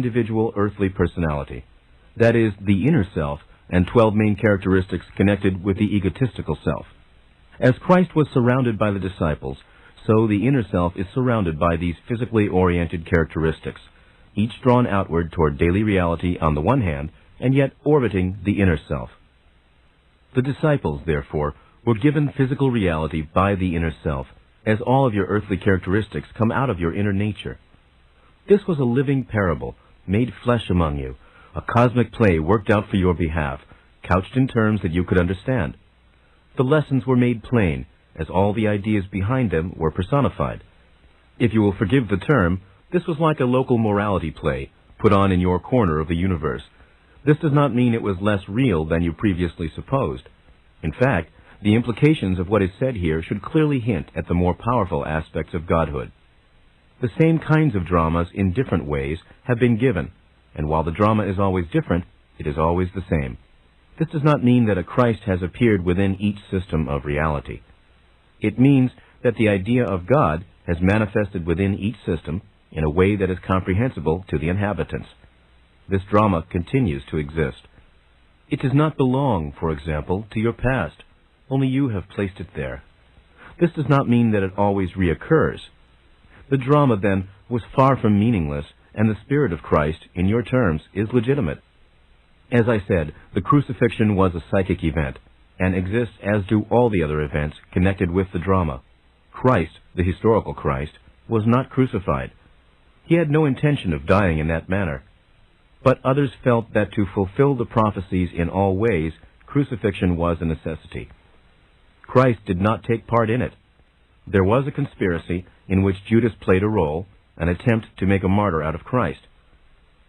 individual earthly personality. That is, the inner self and 12 main characteristics connected with the egotistical self. As Christ was surrounded by the disciples, so the inner self is surrounded by these physically oriented characteristics, each drawn outward toward daily reality on the one hand, and yet orbiting the inner self. The disciples, therefore, were given physical reality by the inner self, as all of your earthly characteristics come out of your inner nature. This was a living parable, made flesh among you, a cosmic play worked out for your behalf, couched in terms that you could understand. The lessons were made plain, as all the ideas behind them were personified. If you will forgive the term, this was like a local morality play, put on in your corner of the universe. This does not mean it was less real than you previously supposed. In fact, the implications of what is said here should clearly hint at the more powerful aspects of Godhood. The same kinds of dramas in different ways have been given, and while the drama is always different, it is always the same. This does not mean that a Christ has appeared within each system of reality. It means that the idea of God has manifested within each system in a way that is comprehensible to the inhabitants. This drama continues to exist. It does not belong, for example, to your past. Only you have placed it there. This does not mean that it always reoccurs. The drama, then, was far from meaningless, and the Spirit of Christ, in your terms, is legitimate. As I said, the crucifixion was a psychic event, and exists as do all the other events connected with the drama. Christ, the historical Christ, was not crucified. He had no intention of dying in that manner. But others felt that to fulfill the prophecies in all ways, crucifixion was a necessity. Christ did not take part in it. There was a conspiracy in which Judas played a role, an attempt to make a martyr out of Christ.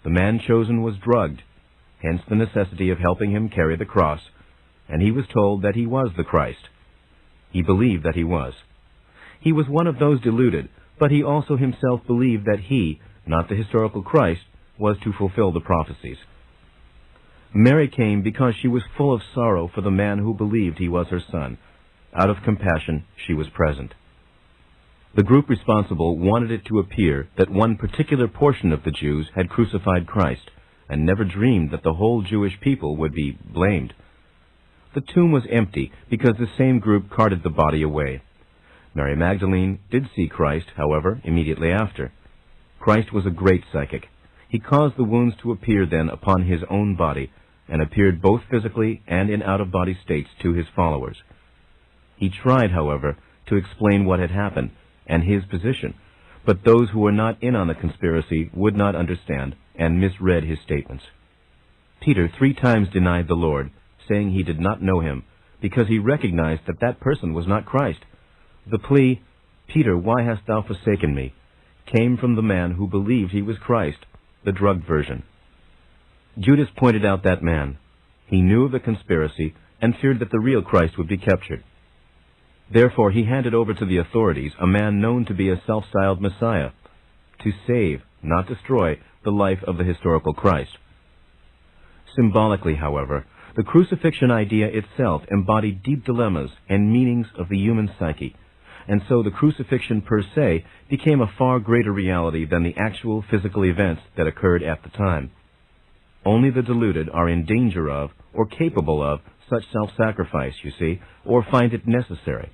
The man chosen was drugged, hence the necessity of helping him carry the cross, and he was told that he was the Christ. He believed that he was. He was one of those deluded, but he also himself believed that he, not the historical Christ, was to fulfill the prophecies. Mary came because she was full of sorrow for the man who believed he was her son. Out of compassion, she was present. The group responsible wanted it to appear that one particular portion of the Jews had crucified Christ, and never dreamed that the whole Jewish people would be blamed. The tomb was empty because the same group carted the body away. Mary Magdalene did see Christ, however, immediately after. Christ was a great psychic. He caused the wounds to appear then upon his own body, and appeared both physically and in out-of-body states to his followers. He tried, however, to explain what had happened, and his position, but those who were not in on the conspiracy would not understand, and misread his statements. Peter 3 times denied the Lord, saying he did not know him, because he recognized that that person was not Christ. The plea, "Peter, why hast thou forsaken me?" came from the man who believed he was Christ, the drugged version. Judas pointed out that man. He knew of the conspiracy and feared that the real Christ would be captured. Therefore he handed over to the authorities a man known to be a self-styled Messiah, to save, not destroy, the life of the historical Christ. Symbolically, however, the crucifixion idea itself embodied deep dilemmas and meanings of the human psyche, and so the crucifixion per se became a far greater reality than the actual physical events that occurred at the time. Only the deluded are in danger of, or capable of, such self-sacrifice, you see, or find it necessary.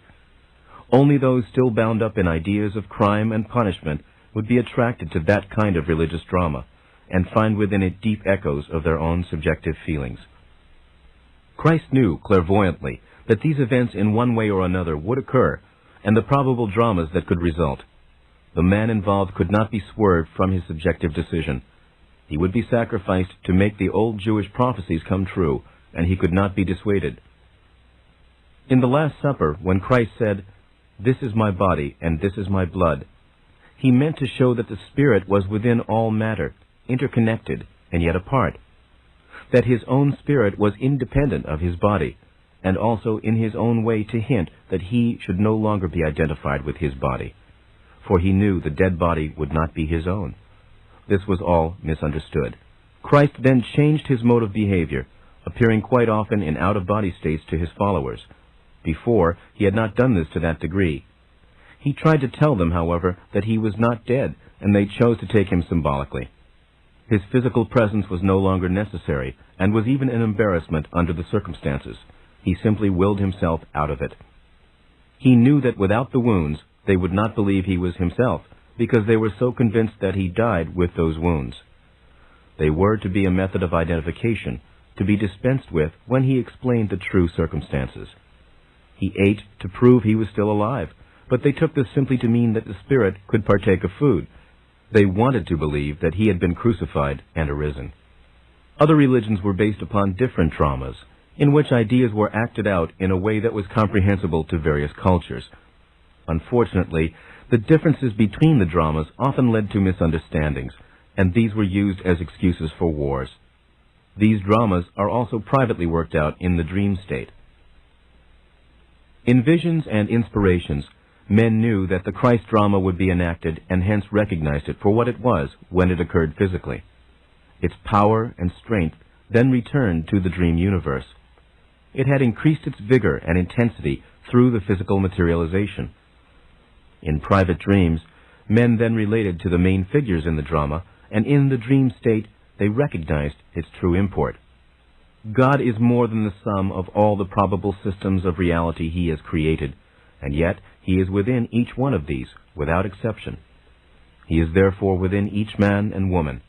Only those still bound up in ideas of crime and punishment would be attracted to that kind of religious drama, and find within it deep echoes of their own subjective feelings. Christ knew clairvoyantly that these events in one way or another would occur, and the probable dramas that could result. The man involved could not be swerved from his subjective decision. He would be sacrificed to make the old Jewish prophecies come true, and he could not be dissuaded. In the Last Supper, when Christ said, "This is my body, and this is my blood," he meant to show that the Spirit was within all matter, interconnected, and yet apart. That his own spirit was independent of his body, and also in his own way to hint that he should no longer be identified with his body, for he knew the dead body would not be his own. This was all misunderstood. Christ then changed his mode of behavior, appearing quite often in out-of-body states to his followers. Before, he had not done this to that degree. He tried to tell them, however, that he was not dead, and they chose to take him symbolically. His physical presence was no longer necessary, and was even an embarrassment under the circumstances. He simply willed himself out of it. He knew that without the wounds, they would not believe he was himself, because they were so convinced that he died with those wounds. They were to be a method of identification, to be dispensed with when he explained the true circumstances. He ate to prove he was still alive, but they took this simply to mean that the spirit could partake of food. They wanted to believe that he had been crucified and arisen. Other religions were based upon different dramas, in which ideas were acted out in a way that was comprehensible to various cultures. Unfortunately, the differences between the dramas often led to misunderstandings, and these were used as excuses for wars. These dramas are also privately worked out in the dream state. In visions and inspirations, men knew that the Christ drama would be enacted and hence recognized it for what it was when it occurred physically. Its power and strength then returned to the dream universe. It had increased its vigor and intensity through the physical materialization. In private dreams, men then related to the main figures in the drama, and in the dream state they recognized its true import. God is more than the sum of all the probable systems of reality he has created, and yet he is within each one of these, without exception. He is therefore within each man and woman.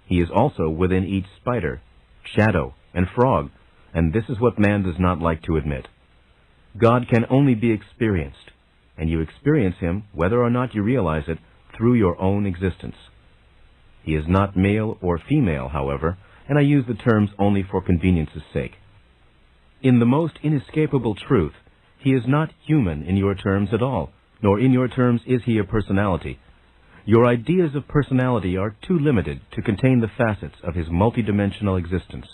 He is also within each spider, shadow, and frog, and this is what man does not like to admit. God can only be experienced, and you experience him, whether or not you realize it, through your own existence. He is not male or female, however, and I use the terms only for convenience's sake. In the most inescapable truth, he is not human in your terms at all, nor in your terms is he a personality. Your ideas of personality are too limited to contain the facets of his multidimensional existence.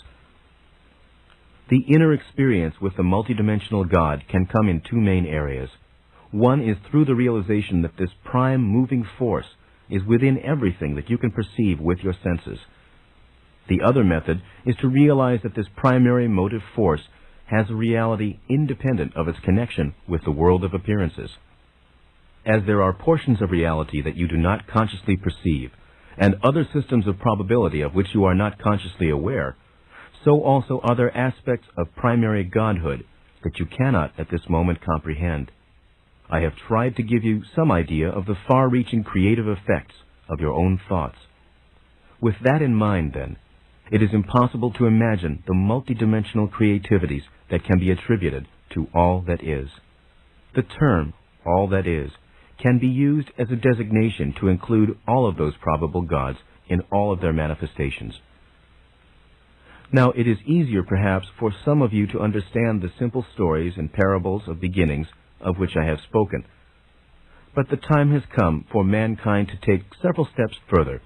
The inner experience with the multidimensional God can come in two main areas. One is through the realization that this prime moving force is within everything that you can perceive with your senses. The other method is to realize that this primary motive force has a reality independent of its connection with the world of appearances. As there are portions of reality that you do not consciously perceive, and other systems of probability of which you are not consciously aware, so also are there aspects of primary godhood that you cannot at this moment comprehend. I have tried to give you some idea of the far-reaching creative effects of your own thoughts. With that in mind, then, it is impossible to imagine the multidimensional creativities that can be attributed to all that is. The term, all that is, can be used as a designation to include all of those probable gods in all of their manifestations. Now, it is easier perhaps for some of you to understand the simple stories and parables of beginnings of which I have spoken. But the time has come for mankind to take several steps further,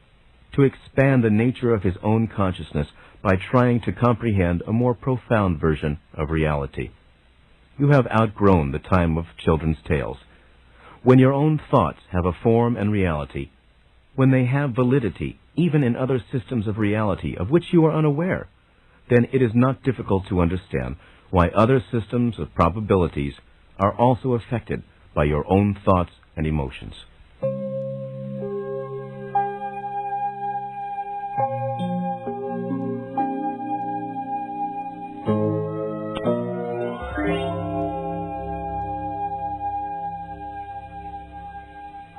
to expand the nature of his own consciousness by trying to comprehend a more profound version of reality. You have outgrown the time of children's tales. When your own thoughts have a form and reality, when they have validity even in other systems of reality of which you are unaware, then it is not difficult to understand why other systems of probabilities are also affected by your own thoughts and emotions.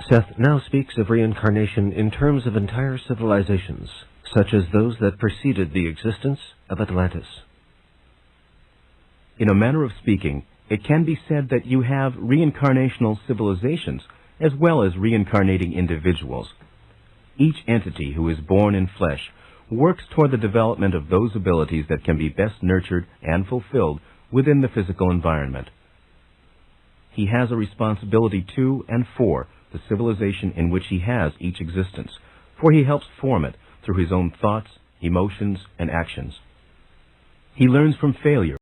Seth now speaks of reincarnation in terms of entire civilizations, such as those that preceded the existence of Atlantis. In a manner of speaking, it can be said that you have reincarnational civilizations as well as reincarnating individuals. Each entity who is born in flesh works toward the development of those abilities that can be best nurtured and fulfilled within the physical environment. He has a responsibility to and for the civilization in which he has each existence, for he helps form it through his own thoughts, emotions, and actions. He learns from failure